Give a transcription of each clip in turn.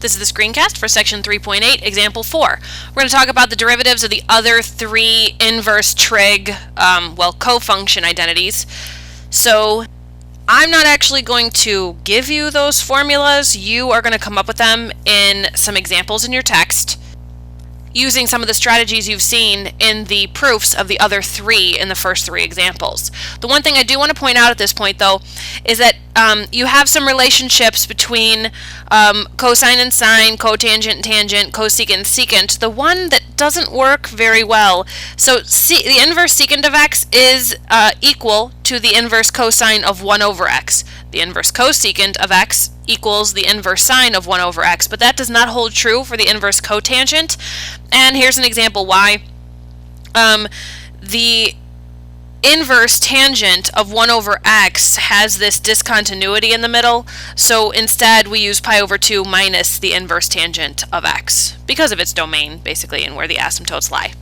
This is the screencast for section 3.8, example 4. We're going to talk about the derivatives of the other three inverse trig, cofunction identities. So I'm not actually going to give you those formulas. You are going to come up with them in some examples in your text, using some of the strategies you've seen in the proofs of the other three in the first three examples. The one thing I do want to point out at this point, though, is that you have some relationships between cosine and sine, cotangent and tangent, cosecant and secant. The one that doesn't work very well, so the inverse secant of x is equal to the inverse cosine of 1 over x. The inverse cosecant of x equals the inverse sine of 1 over x, but that does not hold true for the inverse cotangent. And here's an example why. The inverse tangent of 1 over x has this discontinuity in the middle, so instead we use pi over 2 minus the inverse tangent of x, because of its domain, basically, and where the asymptotes lie.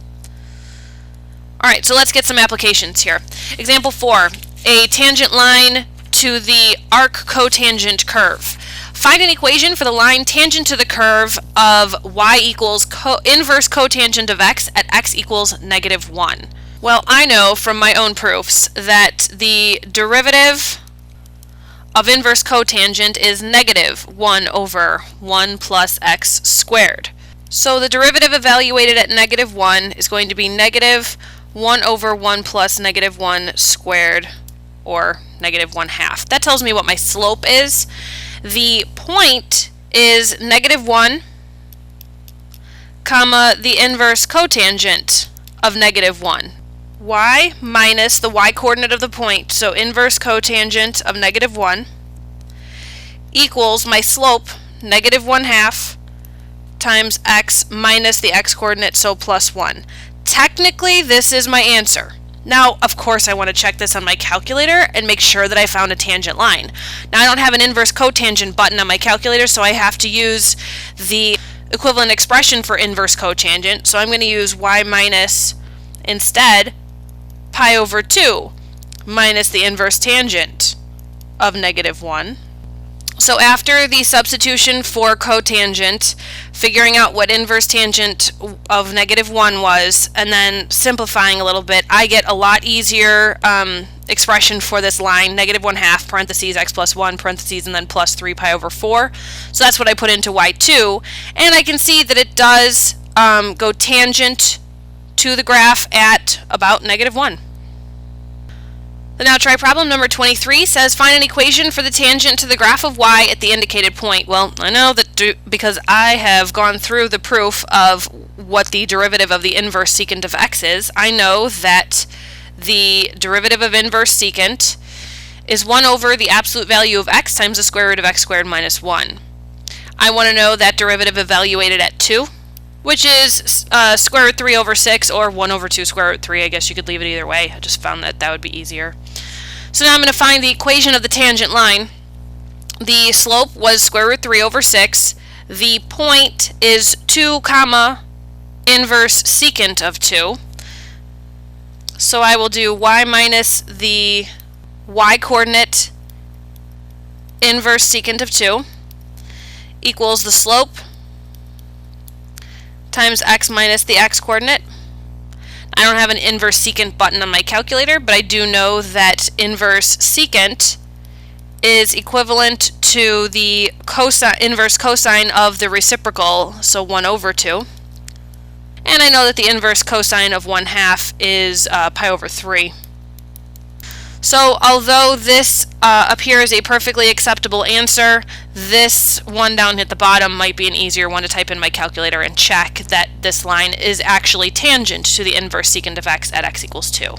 Alright, so let's get some applications here. Example 4, a tangent line to the arc cotangent curve. Find an equation for the line tangent to the curve of y equals inverse cotangent of x at x equals negative 1. Well, I know from my own proofs that the derivative of inverse cotangent is negative 1 over 1 plus x squared. So the derivative evaluated at negative 1 is going to be negative 1 over 1 plus negative 1 squared, or negative 1/2. That tells me what my slope is. The point is negative 1, comma, the inverse cotangent of negative 1. Y minus the y-coordinate of the point, so inverse cotangent of negative 1, equals my slope, negative 1/2, times x minus the x-coordinate, so plus 1. Technically, this is my answer. Now, of course, I want to check this on my calculator and make sure that I found a tangent line. Now, I don't have an inverse cotangent button on my calculator, so I have to use the equivalent expression for inverse cotangent. So I'm going to use y minus, instead, pi over 2 minus the inverse tangent of negative 1. So after the substitution for cotangent, figuring out what inverse tangent of negative 1 was, and then simplifying a little bit, I get a lot easier expression for this line, negative 1/2, parentheses, x plus 1, parentheses, and then plus 3 pi over 4. So that's what I put into y2, and I can see that it does go tangent to the graph at about negative 1. Now try problem number 23, says find an equation for the tangent to the graph of y at the indicated point. Well, I know that because I have gone through the proof of what the derivative of the inverse secant of x is, I know that the derivative of inverse secant is 1 over the absolute value of x times the square root of x squared minus 1. I want to know that derivative evaluated at 2, which is square root 3 over 6, or 1 over 2 square root 3. I guess you could leave it either way. I just found that that would be easier. So now I'm going to find the equation of the tangent line. The slope was square root 3 over 6. The point is 2 comma inverse secant of 2. So I will do y minus the y-coordinate inverse secant of 2 equals the slope times x minus the x-coordinate. I don't have an inverse secant button on my calculator, but I do know that inverse secant is equivalent to the inverse cosine of the reciprocal, so 1 over 2. And I know that the inverse cosine of 1/2 is pi over 3. So although this appears a perfectly acceptable answer, this one down at the bottom might be an easier one to type in my calculator and check that this line is actually tangent to the inverse secant of x at x equals 2.